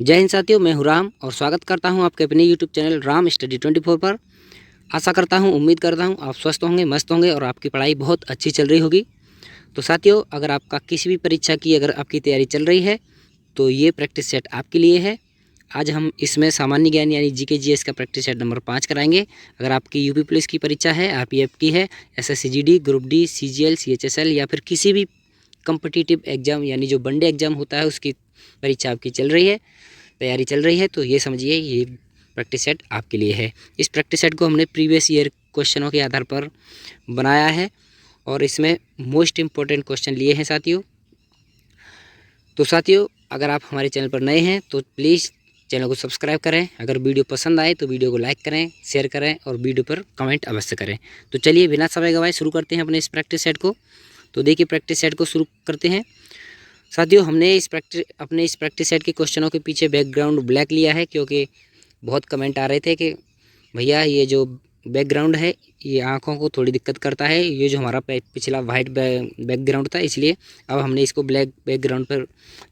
जय हिंद साथियों, मैं हूं राम और स्वागत करता हूं आपके अपने यूट्यूब चैनल राम स्टडी 24 पर। आशा करता हूं, उम्मीद करता हूं आप स्वस्थ होंगे, मस्त होंगे और आपकी पढ़ाई बहुत अच्छी चल रही होगी। तो साथियों, अगर आपका किसी भी परीक्षा की अगर आपकी तैयारी चल रही है तो ये प्रैक्टिस सेट आपके लिए है। आज हम इसमें सामान्य ज्ञान यानी जीके जीएस का प्रैक्टिस सेट नंबर 5 कराएंगे। अगर आपकी यूपी पुलिस की परीक्षा है, आरपीएफ की है, SSC GD, group D, CGL, CHSL या फिर किसी भी कम्पिटिटिव एग्जाम यानी जो वनडे एग्जाम होता है उसकी परीक्षा आपकी चल रही है, तैयारी चल रही है, तो ये समझिए ये प्रैक्टिस सेट आपके लिए है। इस प्रैक्टिस सेट को हमने प्रीवियस ईयर क्वेश्चनों के आधार पर बनाया है और इसमें मोस्ट इम्पोर्टेंट क्वेश्चन लिए हैं साथियों। तो साथियों, अगर आप हमारे चैनल पर नए हैं तो प्लीज़ चैनल को सब्सक्राइब करें। अगर वीडियो पसंद आए तो वीडियो को लाइक करें, शेयर करें और वीडियो पर कमेंट अवश्य करें। तो चलिए बिना समय गवाए शुरू करते हैं अपने इस प्रैक्टिस सेट को। तो देखिए प्रैक्टिस सेट को शुरू करते हैं साथियों। हमने अपने इस प्रैक्टिस सेट के क्वेश्चनों के पीछे बैकग्राउंड ब्लैक लिया है क्योंकि बहुत कमेंट आ रहे थे कि भैया ये जो बैकग्राउंड है ये आँखों को थोड़ी दिक्कत करता है, ये जो हमारा पिछला वाइट बैकग्राउंड था, इसलिए अब हमने इसको ब्लैक बैकग्राउंड पर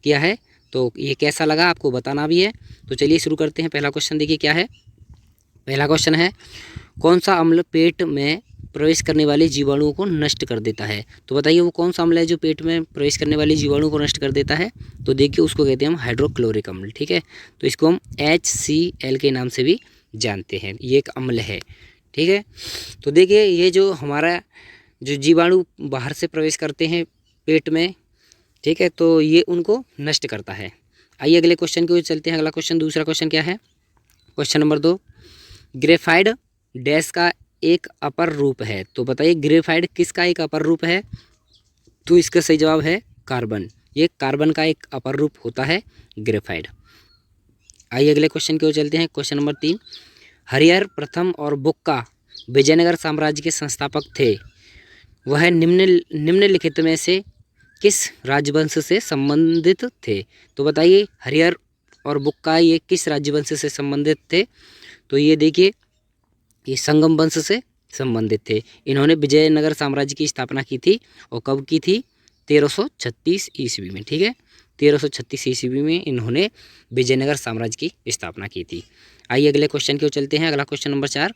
किया है। तो ये कैसा लगा आपको बताना भी है। तो चलिए शुरू करते हैं। पहला क्वेश्चन देखिए क्या है। पहला क्वेश्चन है, कौन सा अम्ल पेट में प्रवेश करने वाले जीवाणुओं को नष्ट कर देता है? तो बताइए वो कौन सा अम्ल है जो पेट में प्रवेश करने वाले जीवाणुओं को नष्ट कर देता है? तो देखिए उसको कहते हैं हम हाइड्रोक्लोरिक अम्ल। ठीक है, तो इसको हम HCl के नाम से भी जानते हैं। ये एक अम्ल है। ठीक है, तो देखिए ये जो हमारा जो जीवाणु बाहर से प्रवेश करते हैं पेट में, ठीक है, तो ये उनको नष्ट करता है। आइए अगले क्वेश्चन की ओर चलते हैं। अगला क्वेश्चन, दूसरा क्वेश्चन क्या है? क्वेश्चन नंबर 2, ग्रेफाइड डैश का एक अपर रूप है। तो बताइए ग्रेफाइड किसका एक अपर रूप है? तो इसका सही जवाब है कार्बन। ये कार्बन का एक अपर रूप होता है ग्रेफाइड। आइए अगले क्वेश्चन की ओर चलते हैं। क्वेश्चन नंबर 3, हरिहर प्रथम और बुक्का विजयनगर साम्राज्य के संस्थापक थे। वह निम्नलिखित में से किस राजवंश से संबंधित थे? तो बताइए हरिहर और बुक्का ये किस राजवंश से संबंधित थे? तो ये देखिए ये संगम वंश से संबंधित थे। इन्होंने विजयनगर साम्राज्य की स्थापना की थी और कब की थी? 1336 ईस्वी में। ठीक है, 1336 ईस्वी में इन्होंने विजयनगर साम्राज्य की स्थापना की थी। आइए अगले क्वेश्चन की ओर चलते हैं। अगला क्वेश्चन नंबर 4,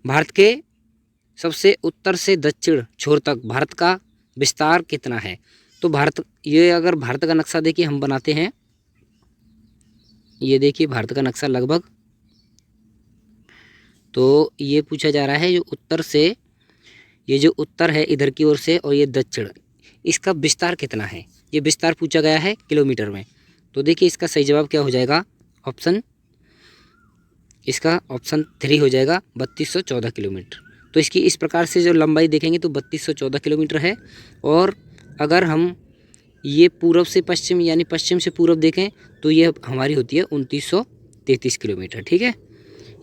भारत के सबसे उत्तर से दक्षिण छोर तक भारत का विस्तार कितना है? तो भारत, ये अगर भारत का नक्शा देखिए हम बनाते हैं, ये देखिए भारत का नक्शा लगभग, तो ये पूछा जा रहा है जो उत्तर से, ये जो उत्तर है इधर की ओर से और ये दक्षिण, इसका विस्तार कितना है? ये विस्तार पूछा गया है किलोमीटर में। तो देखिए इसका सही जवाब क्या हो जाएगा? इसका ऑप्शन 3 हो जाएगा 3214 किलोमीटर। तो इसकी इस प्रकार से जो लंबाई देखेंगे तो 3214 किलोमीटर है। और अगर हम ये पूर्व से पश्चिम यानी पश्चिम से पूर्व देखें तो ये हमारी होती है 2933 किलोमीटर। ठीक है,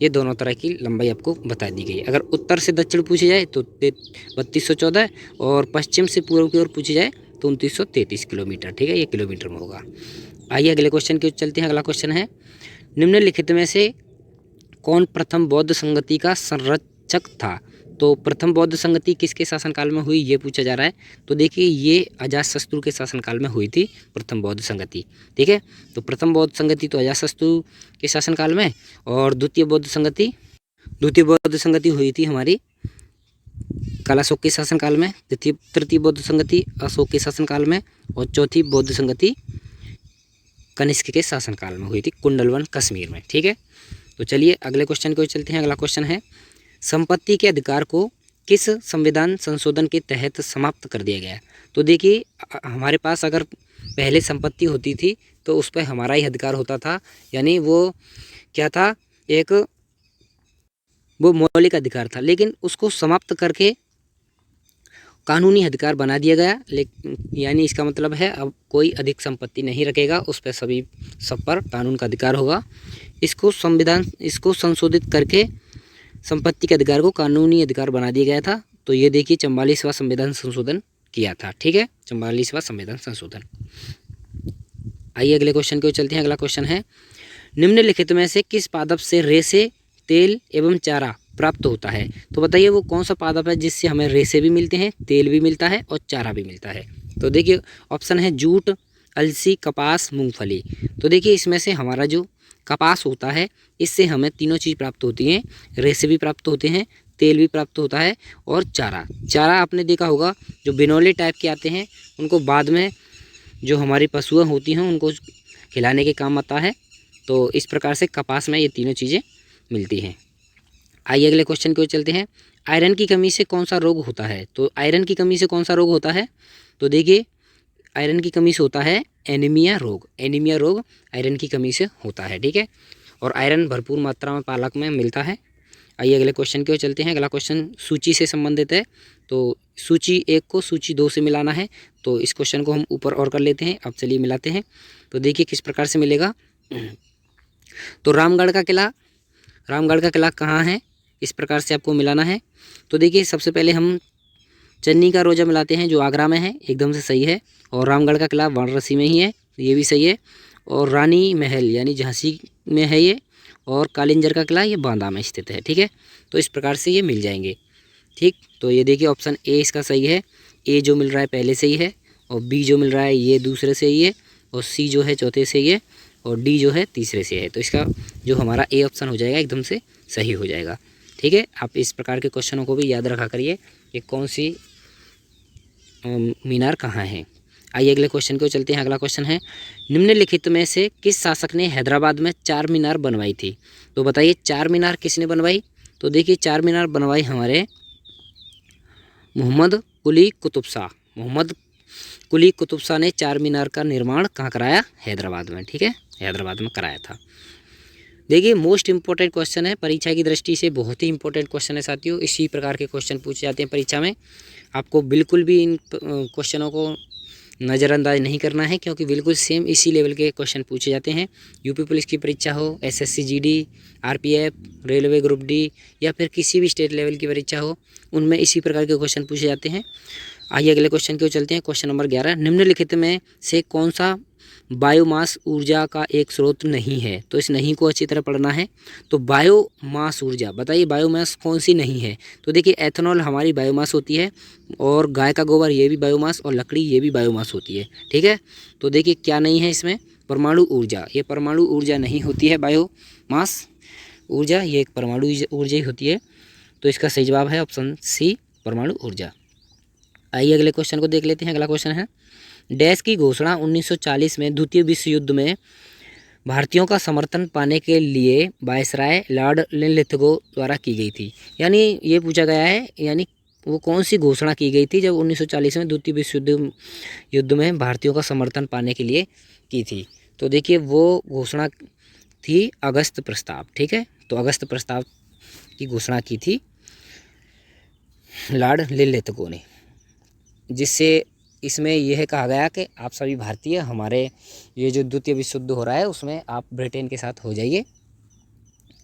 ये दोनों तरह की लंबाई आपको बता दी गई है। अगर उत्तर से दक्षिण पूछी जाए तो 3214 और पश्चिम से पूर्व की ओर पूछी जाए तो 2933 किलोमीटर। ठीक है, ये किलोमीटर में होगा। आइए अगले क्वेश्चन की ओर चलते हैं। अगला क्वेश्चन है, निम्नलिखित में से कौन प्रथम बौद्ध संगति का संरक्षक था? तो प्रथम बौद्ध संगति किसके शासनकाल में हुई ये पूछा जा रहा है। तो देखिए ये अजातशत्रु के शासनकाल में हुई थी प्रथम बौद्ध संगति। ठीक है, तो प्रथम बौद्ध संगति तो अजातशत्रु के शासनकाल में और द्वितीय बौद्ध संगति हुई थी हमारी कालाशोक के शासनकाल में, तृतीय बौद्ध संगति अशोक के शासनकाल में और चौथी बौद्ध संगति कनिष्क के शासनकाल में हुई थी कुंडलवन कश्मीर में। ठीक है, तो चलिए अगले क्वेश्चन को चलते हैं। अगला क्वेश्चन है, संपत्ति के अधिकार को किस संविधान संशोधन के तहत समाप्त कर दिया गया? तो देखिए हमारे पास अगर पहले संपत्ति होती थी तो उस पर हमारा ही अधिकार होता था, यानी वो क्या था, एक वो मौलिक अधिकार था, लेकिन उसको समाप्त करके कानूनी अधिकार बना दिया गया। लेकिन यानी इसका मतलब है अब कोई अधिक संपत्ति नहीं रखेगा, उस पर सब पर कानून का अधिकार होगा। इसको संशोधित करके संपत्ति के अधिकार को कानूनी अधिकार बना दिया गया था। तो ये देखिए 44वां संविधान संशोधन किया था। ठीक है, 44वां संविधान संशोधन। आइए अगले क्वेश्चन की ओर चलते हैं। अगला क्वेश्चन है, निम्नलिखित में से किस पादप से रेशे, तेल एवं चारा प्राप्त होता है? तो बताइए वो कौन सा पादप है जिससे हमें रेशे भी मिलते हैं, तेल भी मिलता है और चारा भी मिलता है? तो देखिए ऑप्शन है जूट, अलसी, कपास, मूंगफली। तो देखिए इसमें से हमारा जो कपास होता है इससे हमें तीनों चीज़ प्राप्त होती हैं, रेशे भी प्राप्त होते हैं, तेल भी प्राप्त होता है और चारा। चारा आपने देखा होगा जो बिनौले टाइप के आते हैं उनको बाद में जो हमारी पशुएं होती हैं उनको खिलाने के काम आता है। तो इस प्रकार से कपास में ये तीनों चीज़ें मिलती हैं। आइए अगले क्वेश्चन की ओर चलते हैं। आयरन की कमी से कौन सा रोग होता है? तो आयरन की कमी से कौन सा रोग होता है? तो देखिए आयरन की कमी से होता है एनीमिया रोग। एनीमिया रोग आयरन की कमी से होता है, ठीक है। और आयरन भरपूर मात्रा में पालक में मिलता है। आइए अगले क्वेश्चन की ओर चलते हैं। अगला क्वेश्चन सूची से संबंधित है। तो सूची 1 को सूची 2 से मिलाना है। तो इस क्वेश्चन को हम ऊपर और कर लेते हैं। अब चलिए मिलाते हैं। तो देखिए किस प्रकार से मिलेगा। तो रामगढ़ का किला कहाँ है, इस प्रकार से आपको मिलाना है। तो देखिए सबसे पहले हम चन्नी का रोजा मिलाते हैं जो आगरा में है, एकदम से सही है। और रामगढ़ का किला वाराणसी में ही है, ये भी सही है। और रानी महल यानी झांसी में है ये। और कालिंजर का किला ये बांदा में स्थित है, ठीक है। तो इस प्रकार से ये मिल जाएंगे, ठीक। तो ये देखिए ऑप्शन ए इसका सही है। ए जो मिल रहा है पहले से ही है, और बी जो मिल रहा है ये दूसरे से ही है, और सी जो है चौथे से ही है, और डी जो है तीसरे से है। तो इसका जो हमारा ए ऑप्शन हो जाएगा एकदम से सही हो जाएगा, ठीक है। आप इस प्रकार के क्वेश्चनों को भी याद रखा करिए कि कौन सी मीनार कहाँ है। आइए अगले क्वेश्चन को चलते हैं। अगला क्वेश्चन है, निम्नलिखित में से किस शासक ने हैदराबाद में 4 मीनार बनवाई थी? तो बताइए 4 मीनार किसने बनवाई? तो देखिए 4 मीनार बनवाई हमारे मोहम्मद कुली कुतुब शाह। मोहम्मद कुली कुतुब शाह ने 4 मीनार का निर्माण कहाँ कराया? हैदराबाद में, ठीक है, हैदराबाद में कराया था। देखिए मोस्ट इंपॉर्टेंट क्वेश्चन है, परीक्षा की दृष्टि से बहुत ही इंपॉर्टेंट क्वेश्चन है साथियों। इसी प्रकार के क्वेश्चन पूछे जाते हैं परीक्षा में। आपको बिल्कुल भी इन क्वेश्चनों को नज़रअंदाज नहीं करना है, क्योंकि बिल्कुल सेम इसी लेवल के क्वेश्चन पूछे जाते हैं। यूपी पुलिस की परीक्षा हो, SSC GD, RPF, railway group D, या फिर किसी भी स्टेट लेवल की परीक्षा हो, उनमें इसी प्रकार के क्वेश्चन पूछे जाते हैं। आइए अगले क्वेश्चन की ओर चलते हैं। क्वेश्चन नंबर 11, निम्नलिखित में से कौन सा बायोमास ऊर्जा का एक स्रोत नहीं है? तो इस नहीं को अच्छी तरह पढ़ना है। तो बायोमास ऊर्जा, बताइए बायोमास कौन सी नहीं है? तो देखिए एथेनॉल हमारी बायोमास होती है, और गाय का गोबर ये भी बायोमास, और लकड़ी ये भी बायोमास होती है, ठीक है। तो देखिए क्या नहीं है इसमें? परमाणु ऊर्जा। ये परमाणु ऊर्जा नहीं होती है बायोमास ऊर्जा, ये एक परमाणु ऊर्जा ही होती है। तो इसका सही जवाब है ऑप्शन सी, परमाणु ऊर्जा। आइए अगले क्वेश्चन को देख लेते हैं। अगला क्वेश्चन है, डैश की घोषणा 1940 में द्वितीय विश्व युद्ध में भारतीयों का समर्थन पाने के लिए वायसराय लॉर्ड लिनलिथगो द्वारा की गई थी। यानी ये पूछा गया है, यानी वो कौन सी घोषणा की गई थी जब 1940 में द्वितीय विश्व युद्ध में भारतीयों का समर्थन पाने के लिए की थी? तो देखिए वो घोषणा थी अगस्त प्रस्ताव, ठीक है। तो अगस्त प्रस्ताव की घोषणा की थी लॉर्ड लिनलिथगो ने, जिससे इसमें यह कहा गया कि आप सभी भारतीय हमारे ये जो द्वितीय विश्व युद्ध हो रहा है उसमें आप ब्रिटेन के साथ हो जाइए।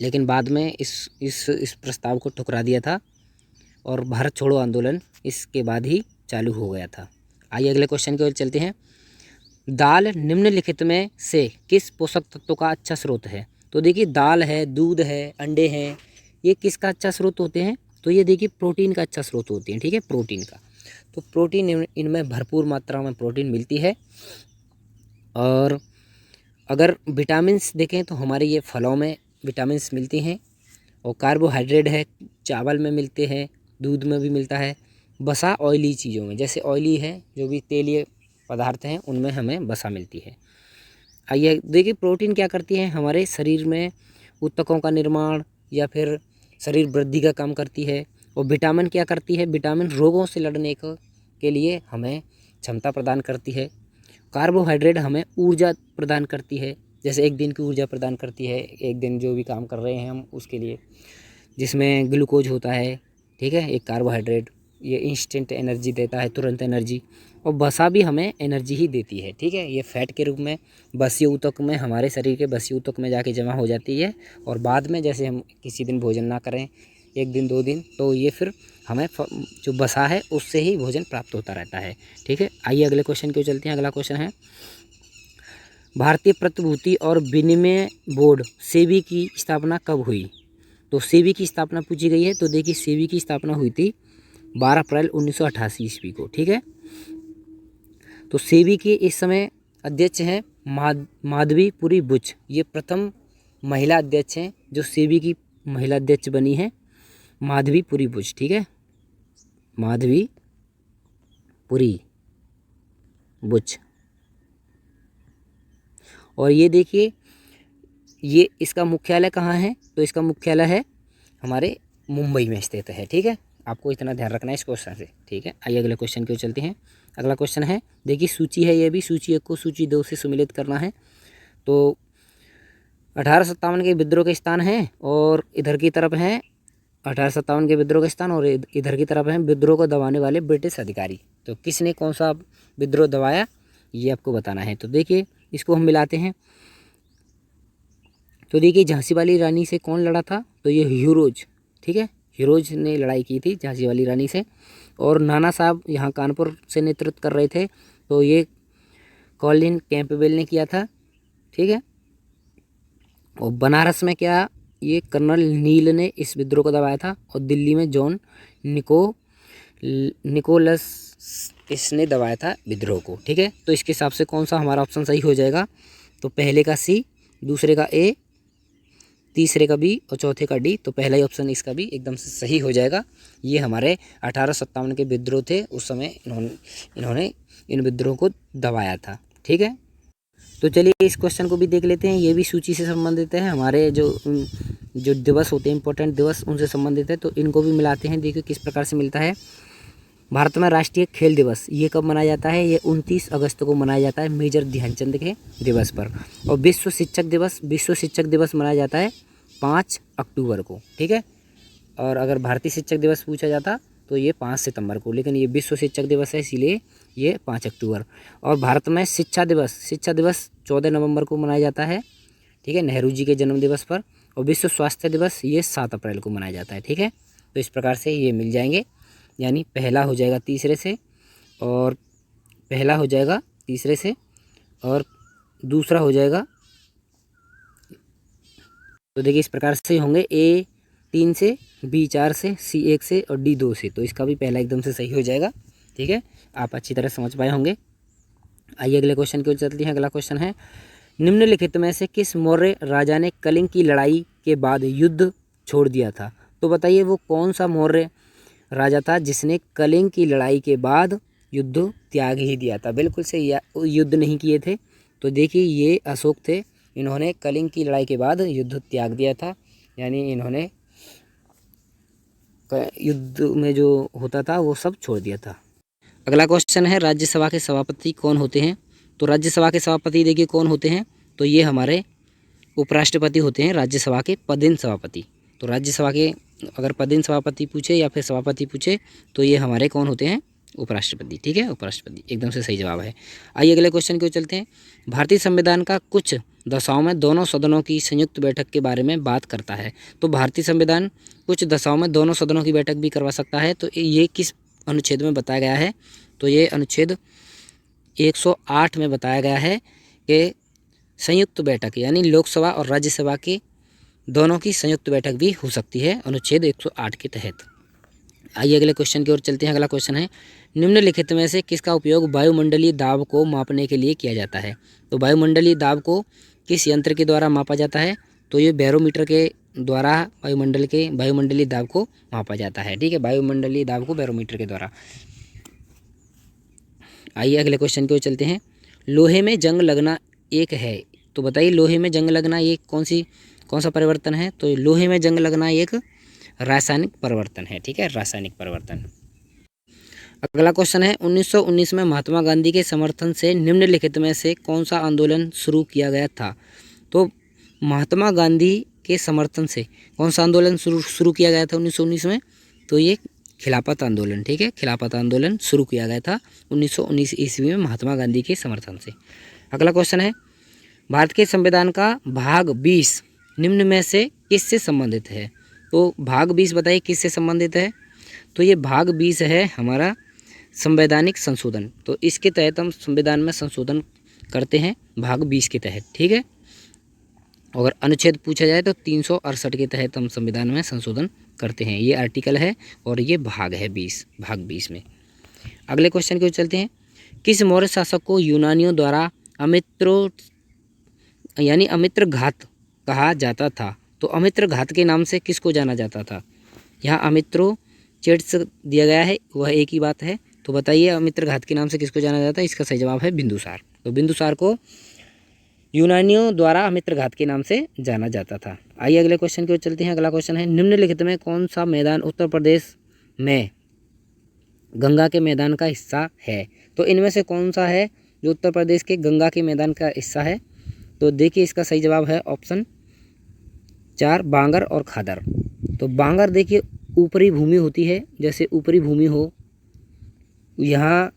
लेकिन बाद में इस प्रस्ताव को ठुकरा दिया था, और भारत छोड़ो आंदोलन इसके बाद ही चालू हो गया था। आइए अगले क्वेश्चन की ओर चलते हैं। दाल निम्नलिखित में से किस पोषक तत्व का अच्छा स्रोत है? तो देखिए दाल है, दूध है, अंडे हैं, ये किसका अच्छा स्रोत होते हैं? तो ये देखिए प्रोटीन का अच्छा स्रोत होते हैं, ठीक है, प्रोटीन का। तो प्रोटीन इनमें भरपूर मात्रा में प्रोटीन मिलती है। और अगर विटामिन्स देखें तो हमारे ये फलों में विटामिन्स मिलती हैं, और कार्बोहाइड्रेट है चावल में मिलते हैं, दूध में भी मिलता है। वसा ऑयली चीज़ों में, जैसे ऑयली है जो भी तेलीय पदार्थ हैं उनमें हमें वसा मिलती है। आइए देखिए प्रोटीन क्या करती है हमारे शरीर में, ऊतकों का निर्माण या फिर शरीर वृद्धि का काम करती है। और विटामिन क्या करती है? विटामिन रोगों से लड़ने के लिए हमें क्षमता प्रदान करती है। कार्बोहाइड्रेट हमें ऊर्जा प्रदान करती है, जैसे एक दिन की ऊर्जा प्रदान करती है, एक दिन जो भी काम कर रहे हैं हम उसके लिए, जिसमें ग्लूकोज होता है, ठीक है, एक कार्बोहाइड्रेट, ये इंस्टेंट एनर्जी देता है, तुरंत एनर्जी। और वसा भी हमें एनर्जी ही देती है, ठीक है, ये फैट के रूप में बसीय ऊतक में, हमारे शरीर के बसीय ऊतक में जाके जमा हो जाती है। और बाद में जैसे हम किसी दिन भोजन ना करें, 1 दिन 2 दिन, तो ये फिर हमें जो वसा है उससे ही भोजन प्राप्त होता रहता है, ठीक है। आइए अगले क्वेश्चन की ओर चलते हैं। अगला क्वेश्चन है, भारतीय प्रतिभूति और विनिमय बोर्ड सेबी की स्थापना कब हुई? तो सेबी की स्थापना पूछी गई है। तो देखिए सेबी की स्थापना हुई थी 12 अप्रैल 1988 ईस्वी को, ठीक है। तो सेबी के इस समय अध्यक्ष हैं माधवीपुरी बुच, ये प्रथम महिला अध्यक्ष हैं जो सेबी की महिला अध्यक्ष बनी है, माधवीपुरी बुच। ठीक है, माधवीपुरी बुच। और ये देखिए, ये इसका मुख्यालय कहाँ है, तो इसका मुख्यालय है हमारे मुंबई में स्थित है। ठीक है, आपको इतना ध्यान रखना है इस क्वेश्चन से। ठीक है, आइए अगले क्वेश्चन की ओर चलते हैं। अगला क्वेश्चन है, देखिए सूची है, ये भी सूची 1 को सूची 2 से सम्मिलित करना है। तो 1857 के विद्रोह के स्थान हैं और इधर की तरफ हैं 1857 के विद्रोह के स्थान और इधर की तरफ हैं विद्रोह को दबाने वाले ब्रिटिश अधिकारी। तो किसने कौन सा विद्रोह दबाया, ये आपको बताना है। तो देखिए, इसको हम मिलाते हैं। तो देखिए, झांसी वाली रानी से कौन लड़ा था, तो ये हीरोज। ठीक है, हीरोज ने लड़ाई की थी झांसी वाली रानी से। और नाना साहब यहाँ कानपुर से नेतृत्व कर रहे थे, तो ये कॉलिन कैंपबेल ने किया था। ठीक है, और बनारस में क्या, ये कर्नल नील ने इस विद्रोह को दबाया था। और दिल्ली में जॉन निकोलस इसने दबाया था विद्रोह को। ठीक है, तो इसके हिसाब से कौन सा हमारा ऑप्शन सही हो जाएगा, तो पहले का सी, दूसरे का ए, तीसरे का बी और चौथे का डी। तो पहला ही ऑप्शन इसका भी एकदम से सही हो जाएगा। ये हमारे 1857 के विद्रोह थे, उस समय इन्होंने इन विद्रोह को दबाया था। ठीक है, तो चलिए इस क्वेश्चन को भी देख लेते हैं। ये भी सूची से संबंधित है, हमारे जो दिवस होते हैं इंपॉर्टेंट दिवस उनसे संबंधित है, तो इनको भी मिलाते हैं। देखिए किस प्रकार से मिलता है। भारत में राष्ट्रीय खेल दिवस ये कब मनाया जाता है, ये 29 अगस्त को मनाया जाता है, मेजर ध्यानचंद के दिवस पर। और विश्व शिक्षक दिवस मनाया जाता है 5 अक्टूबर को। ठीक है, और अगर भारतीय शिक्षक दिवस पूछा जाता तो ये 5 सितंबर को, लेकिन ये विश्व शिक्षक दिवस है इसीलिए ये 5 अक्टूबर। और भारत में शिक्षा दिवस 14 नवंबर को मनाया जाता है। ठीक है, नेहरू जी के जन्म दिवस पर। और विश्व स्वास्थ्य दिवस ये 7 अप्रैल को मनाया जाता है। ठीक है, तो इस प्रकार से ये मिल जाएंगे, यानी पहला हो जाएगा तीसरे से, और पहला हो जाएगा तीसरे से, और दूसरा हो जाएगा, तो देखिए इस प्रकार से होंगे, ए 3 से, बी 4 से, सी 1 से और डी 2 से। तो इसका भी पहला एकदम से सही हो जाएगा। ठीक है, आप अच्छी तरह समझ पाए होंगे। आइए अगले क्वेश्चन की ओर चलते हैं। अगला क्वेश्चन है, निम्नलिखित में से किस मौर्य राजा ने कलिंग की लड़ाई के बाद युद्ध छोड़ दिया था। तो बताइए वो कौन सा मौर्य राजा था जिसने कलिंग की लड़ाई के बाद युद्ध त्याग ही दिया था। बिल्कुल से युद्ध नहीं किए थे। तो देखिए ये अशोक थे, इन्होंने कलिंग की लड़ाई के बाद युद्ध त्याग दिया था, यानी इन्होंने युद्ध में जो होता था वो सब छोड़ दिया था। अगला क्वेश्चन है, राज्यसभा के सभापति कौन होते हैं। तो राज्यसभा के सभापति देखिए कौन होते हैं, तो ये हमारे उपराष्ट्रपति होते हैं राज्यसभा के पदेन सभापति। तो राज्यसभा के अगर पदेन सभापति पूछे या फिर सभापति पूछे तो ये हमारे कौन होते हैं, उपराष्ट्रपति। ठीक है, उपराष्ट्रपति एकदम से सही जवाब है। आइए अगले क्वेश्चन की ओर चलते हैं। भारतीय संविधान का कुछ दशाओं में दोनों सदनों की संयुक्त बैठक के बारे में बात करता है। तो भारतीय संविधान कुछ दशाओं में दोनों सदनों की बैठक भी करवा सकता है। तो ये किस अनुच्छेद में बताया गया है, तो ये अनुच्छेद 108 में बताया गया है कि संयुक्त बैठक यानी लोकसभा और राज्यसभा की दोनों की संयुक्त बैठक भी हो सकती है अनुच्छेद 108 के तहत। आइए अगले क्वेश्चन की ओर चलते हैं। अगला क्वेश्चन है, निम्नलिखित में से किसका उपयोग वायुमंडलीय दाब को मापने के लिए किया जाता है। तो वायुमंडलीय दाब को किस यंत्र के द्वारा मापा जाता है, तो ये बैरोमीटर के द्वारा वायुमंडलीय दाब को मापा जाता है। ठीक है, वायुमंडलीय दाब को बैरोमीटर के द्वारा। आइए अगले क्वेश्चन की ओर चलते हैं। लोहे में जंग लगना एक है, तो बताइए लोहे में जंग लगना ये कौन सा परिवर्तन है। तो लोहे में जंग लगना एक रासायनिक परिवर्तन है। ठीक है, रासायनिक परिवर्तन। अगला क्वेश्चन है, 1919 में महात्मा गांधी के समर्थन से निम्नलिखित में से कौन सा आंदोलन शुरू किया गया था। तो महात्मा गांधी के समर्थन से कौन सा आंदोलन शुरू किया गया था 1919 में, तो ये खिलाफत आंदोलन। ठीक है, खिलाफत आंदोलन शुरू किया गया था 1919 ईस्वी में महात्मा गांधी के समर्थन से। अगला क्वेश्चन है, भारत के संविधान का भाग 20 निम्न में से किससे संबंधित है। तो भाग 20 बताइए किससे संबंधित है। तो ये भाग 20 है हमारा संवैधानिक संशोधन। तो इसके तहत हम संविधान में संशोधन करते हैं भाग 20 के तहत। ठीक है, अगर अनुच्छेद पूछा जाए तो 368 के तहत हम संविधान में संशोधन करते हैं। ये आर्टिकल है और ये भाग है 20, भाग 20 में। अगले क्वेश्चन की ओर चलते हैं। किस मौर्य शासक को यूनानियों द्वारा अमित्रो यानी अमित्र घात कहा जाता था। तो अमित्र घात के नाम से किसको जाना जाता था? यहाँ अमित्रो चेट्स दिया गया है, वह एक ही बात है। तो बताइए अमित्र घात के नाम से किसको जाना जाता है? इसका सही जवाब है बिंदुसार। तो बिंदुसार को यूनानियों द्वारा अमित्र घात के नाम से जाना जाता था। आइए अगले क्वेश्चन की ओर चलते हैं। अगला क्वेश्चन है, निम्नलिखित में कौन सा मैदान उत्तर प्रदेश में गंगा के मैदान का हिस्सा है? तो इनमें से कौन सा है जो उत्तर प्रदेश के गंगा के मैदान का हिस्सा है? तो देखिए इसका सही जवाब है ऑप्शन 4 बांगर और खादर। तो बांगर देखिए ऊपरी भूमि होती है, जैसे ऊपरी भूमि हो, यहाँ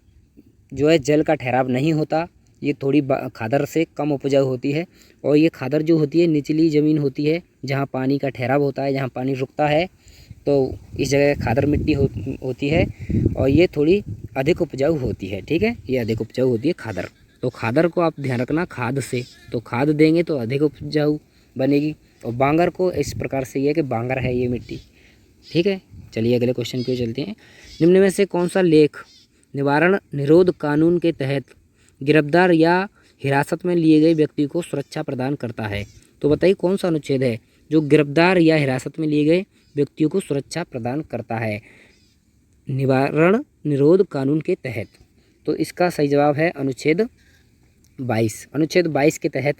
जो है जल का ठहराव नहीं होता, ये थोड़ी खादर से कम उपजाऊ होती है। और ये खादर जो होती है निचली ज़मीन होती है, जहाँ पानी का ठहराव होता है, जहाँ पानी रुकता है, तो इस जगह खादर मिट्टी होती है और ये थोड़ी अधिक उपजाऊ होती है। ठीक है, ये अधिक उपजाऊ होती है खादर। तो खादर को आप ध्यान रखना खाद से, तो खाद देंगे तो अधिक उपजाऊ बनेगी। और बांगर को इस प्रकार से ये है कि बांगर है ये मिट्टी। ठीक है, चलिए अगले क्वेश्चन की ओर चलते हैं। निम्न में से कौन सा लेख निवारण निरोध कानून के तहत गिरफ्तार या हिरासत में लिए गए व्यक्ति को सुरक्षा प्रदान करता है? तो बताइए कौन सा अनुच्छेद है जो गिरफ्तार या हिरासत में लिए गए व्यक्तियों को सुरक्षा प्रदान करता है निवारण निरोध कानून के तहत? तो इसका सही जवाब है अनुच्छेद 22। अनुच्छेद 22 के तहत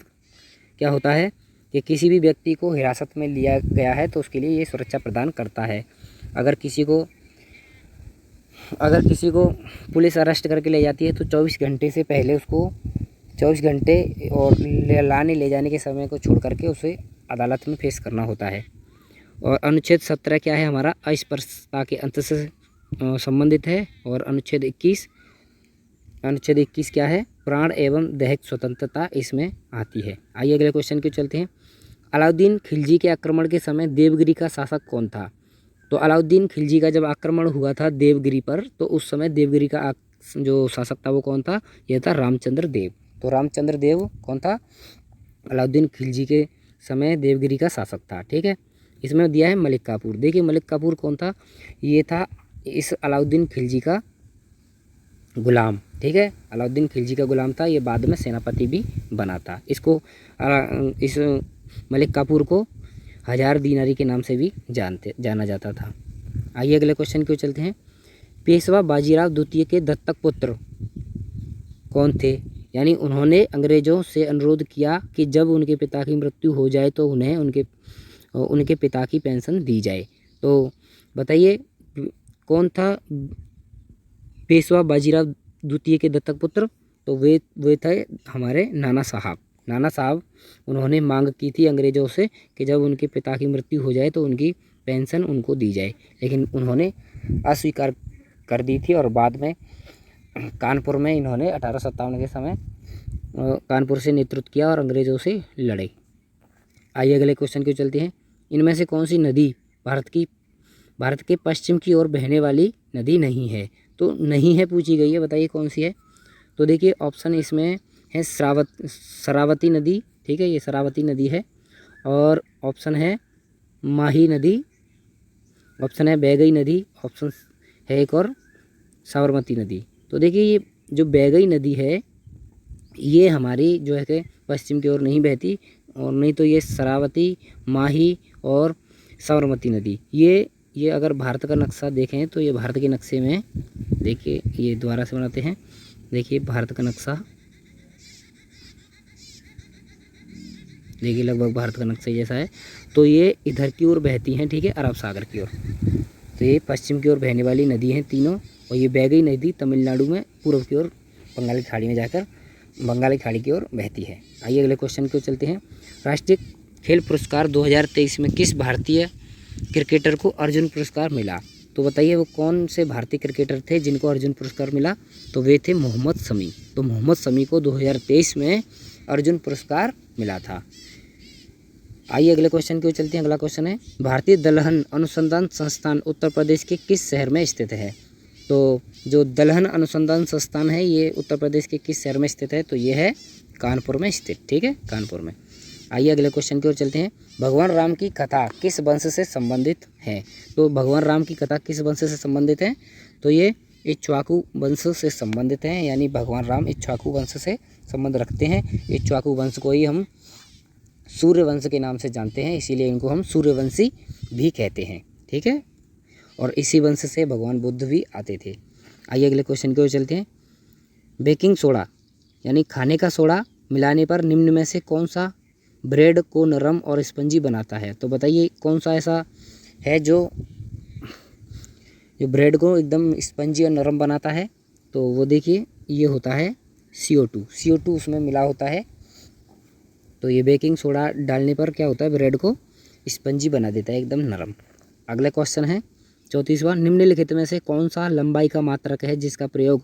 क्या होता है कि किसी भी व्यक्ति को हिरासत में लिया गया है तो उसके लिए ये सुरक्षा प्रदान करता है। अगर किसी को पुलिस अरेस्ट करके ले जाती है तो 24 घंटे से पहले उसको 24 घंटे और ले जाने के समय को छोड़ करके उसे अदालत में पेश करना होता है। और अनुच्छेद 17 क्या है हमारा? अस्पृश्यता के अंत से संबंधित है। और अनुच्छेद 21 क्या है? प्राण एवं दैहिक स्वतंत्रता इसमें आती है। आइए अगले क्वेश्चन की चलते हैं। अलाउद्दीन खिलजी के आक्रमण के समय देवगिरी का शासक कौन था? तो अलाउद्दीन खिलजी का जब आक्रमण हुआ था देवगिरी पर, तो उस समय देवगिरी का जो शासक था वो कौन था? यह था रामचंद्र देव। तो रामचंद्र देव कौन था? अलाउद्दीन खिलजी के समय देवगिरी का शासक था। ठीक है, इसमें दिया है मलिक काफूर। देखिए मलिक काफूर कौन था? ये था इस अलाउद्दीन खिलजी का गुलाम। ठीक है, अलाउद्दीन खिलजी का गुलाम था, ये बाद में सेनापति भी बना था। इस मलिक काफूर को 1000 दीनारी के नाम से भी जाना जाता था। आइए अगले क्वेश्चन की ओर चलते हैं। पेशवा बाजीराव द्वितीय के दत्तक पुत्र कौन थे? यानी उन्होंने अंग्रेजों से अनुरोध किया कि जब उनके पिता की मृत्यु हो जाए तो उन्हें उनके पिता की पेंशन दी जाए। तो बताइए कौन था पेशवा बाजीराव द्वितीय के दत्तक पुत्र? तो वे थे हमारे नाना साहब। नाना साहब उन्होंने मांग की थी अंग्रेज़ों से कि जब उनके पिता की मृत्यु हो जाए तो उनकी पेंशन उनको दी जाए, लेकिन उन्होंने अस्वीकार कर दी थी। और बाद में कानपुर में इन्होंने 1857 के समय कानपुर से नेतृत्व किया और अंग्रेज़ों से लड़े। आइए अगले क्वेश्चन की चलते हैं। इनमें से कौन सी नदी भारत के पश्चिम की ओर बहने वाली नदी नहीं है? तो नहीं है पूछी गई है, बताइए कौन सी है? तो देखिए ऑप्शन इसमें है शरावती नदी। ठीक है, ये शरावती नदी है। और ऑप्शन है माही नदी, ऑप्शन है बैगई नदी, ऑप्शन है एक और साबरमती नदी। तो देखिए ये जो बैगई नदी है ये हमारी जो है कि पश्चिम की ओर नहीं बहती, और नहीं तो ये शरावती, माही और साबरमती नदी ये अगर भारत का नक्शा देखें तो ये भारत के नक्शे में देखिए, ये दोबारा से बनाते हैं। देखिए भारत का नक्शा, देखिए लगभग भारत का नक्शा जैसा है। तो ये इधर की ओर बहती हैं, ठीक है, अरब सागर की ओर। तो ये पश्चिम की ओर बहने वाली नदी हैं तीनों। और ये बैगई नदी तमिलनाडु में पूर्व की ओर बंगाल की खाड़ी में जाकर बंगाली खाड़ी की ओर बहती है। आइए अगले क्वेश्चन की ओर चलते हैं। राष्ट्रीय खेल पुरस्कार 2023 में किस भारतीय क्रिकेटर को अर्जुन पुरस्कार मिला? तो बताइए वो कौन से भारतीय क्रिकेटर थे जिनको अर्जुन पुरस्कार मिला? तो वे थे मोहम्मद शमी। तो मोहम्मद शमी को 2023 में अर्जुन पुरस्कार मिला था। आइए अगले क्वेश्चन की ओर चलते हैं। अगला क्वेश्चन है, भारतीय दलहन अनुसंधान संस्थान उत्तर प्रदेश के किस शहर में स्थित है? तो जो दलहन अनुसंधान संस्थान है ये उत्तर प्रदेश के किस शहर में स्थित है? तो ये है कानपुर में स्थित, ठीक है, कानपुर में। आइए अगले क्वेश्चन की ओर चलते हैं। भगवान राम की कथा किस वंश से संबंधित है? तो भगवान राम की कथा किस वंश से संबंधित है? तो ये इक्ष्वाकु वंश से संबंधित है, यानी भगवान राम इक्ष्वाकु वंश से संबंध रखते हैं। इक्ष्वाकु वंश को ही हम सूर्यवंश के नाम से जानते हैं, इसीलिए इनको हम सूर्यवंशी भी कहते हैं। ठीक है, और इसी वंश से भगवान बुद्ध भी आते थे। आइए अगले क्वेश्चन की ओर चलते हैं। बेकिंग सोडा यानी खाने का सोडा मिलाने पर निम्न में से कौन सा ब्रेड को नरम और स्पंजी बनाता है? तो बताइए कौन सा ऐसा है जो ब्रेड को एकदम स्पंजी और नरम बनाता है? तो वो देखिए, ये होता है CO2। CO2 उसमें मिला होता है। तो ये बेकिंग सोडा डालने पर क्या होता है, ब्रेड को स्पंजी बना देता है, एकदम नरम। अगला क्वेश्चन है 34वां, निम्नलिखित में से कौन सा लंबाई का मात्रक है जिसका प्रयोग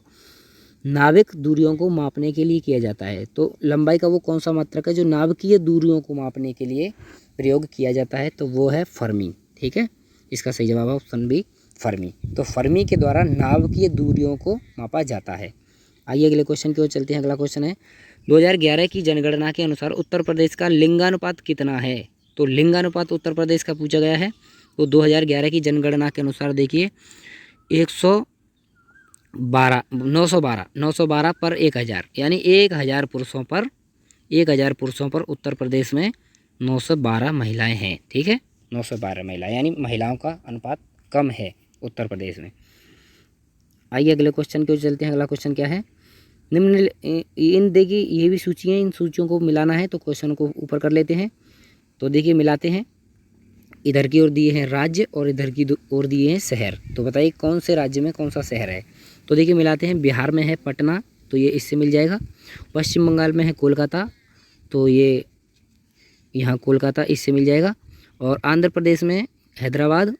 नाविक दूरियों को मापने के लिए किया जाता है? तो लंबाई का वो कौन सा मात्रक है जो नाविकीय दूरियों को मापने के लिए प्रयोग किया जाता है? तो वो है फर्मी। ठीक है, इसका सही जवाब है ऑप्शन बी, फर्मी। तो फर्मी के द्वारा नाविकीय दूरियों को मापा जाता है। आइए अगले क्वेश्चन की ओर चलते हैं। अगला क्वेश्चन है 2011 की जनगणना के अनुसार उत्तर प्रदेश का लिंगानुपात कितना है? तो लिंगानुपात उत्तर प्रदेश का पूछा गया है। तो 2011 की जनगणना के अनुसार देखिए 912 पर 1000, यानी 1000 पुरुषों पर उत्तर प्रदेश में 912 महिलाएं हैं। ठीक है, 912 महिलाएं, यानी महिलाओं का अनुपात कम है उत्तर प्रदेश में। आइए अगले क्वेश्चन की ओर चलते हैं। अगला क्वेश्चन क्या है, निम्न इन देखिए ये भी सूची है, इन सूचियों को मिलाना है। तो क्वेश्चन को ऊपर कर लेते हैं। तो देखिए मिलाते हैं, इधर की ओर दिए हैं राज्य और इधर की ओर दिए हैं शहर। तो बताइए कौन से राज्य में कौन सा शहर है? तो देखिए मिलाते हैं, बिहार में है पटना, तो ये इससे मिल जाएगा। पश्चिम बंगाल में है कोलकाता, तो ये यहाँ कोलकाता इससे मिल जाएगा। और आंध्र प्रदेश में हैदराबाद,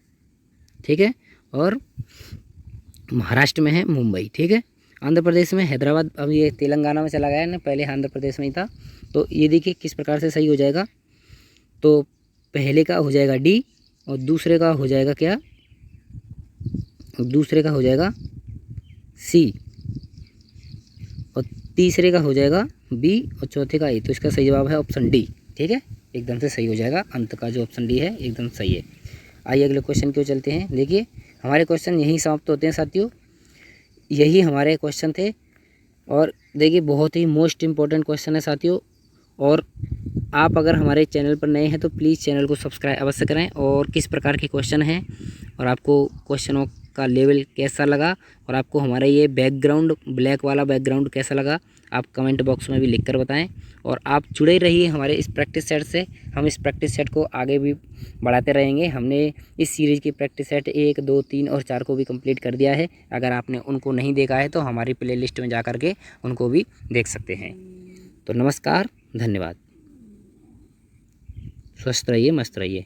ठीक है, और महाराष्ट्र में है मुंबई। ठीक है, आंध्र प्रदेश में हैदराबाद, अब ये तेलंगाना में चला गया है ना, पहले आंध्र प्रदेश में ही था। तो ये देखिए किस प्रकार से सही हो जाएगा। तो पहले का हो जाएगा डी, और दूसरे का हो जाएगा क्या, दूसरे का हो जाएगा सी, और तीसरे का हो जाएगा बी, और चौथे का ए। तो इसका सही जवाब है ऑप्शन डी। ठीक है, एकदम से सही हो जाएगा, अंत का जो ऑप्शन डी है एकदम सही है। आइए अगले क्वेश्चन की ओर चलते हैं। देखिए हमारे क्वेश्चन यहीं समाप्त होते हैं साथियों, यही हमारे क्वेश्चन थे। और देखिए बहुत ही मोस्ट इम्पोर्टेंट क्वेश्चन है साथियों। और आप अगर हमारे चैनल पर नए हैं तो प्लीज़ चैनल को सब्सक्राइब अवश्य करें। और किस प्रकार के क्वेश्चन हैं और आपको क्वेश्चनों का लेवल कैसा लगा, और आपको हमारा ये बैकग्राउंड, ब्लैक वाला बैकग्राउंड कैसा लगा, आप कमेंट बॉक्स में भी लिखकर बताएं। और आप जुड़े रहिए हमारे इस प्रैक्टिस सेट से, हम इस प्रैक्टिस सेट को आगे भी बढ़ाते रहेंगे। हमने इस सीरीज़ की प्रैक्टिस सेट 1, 2, 3 और 4 को भी कंप्लीट कर दिया है। अगर आपने उनको नहीं देखा है तो हमारी प्ले लिस्ट में जा कर के उनको भी देख सकते हैं। तो नमस्कार, धन्यवाद, स्वस्थ रहिए, मस्त रहिए।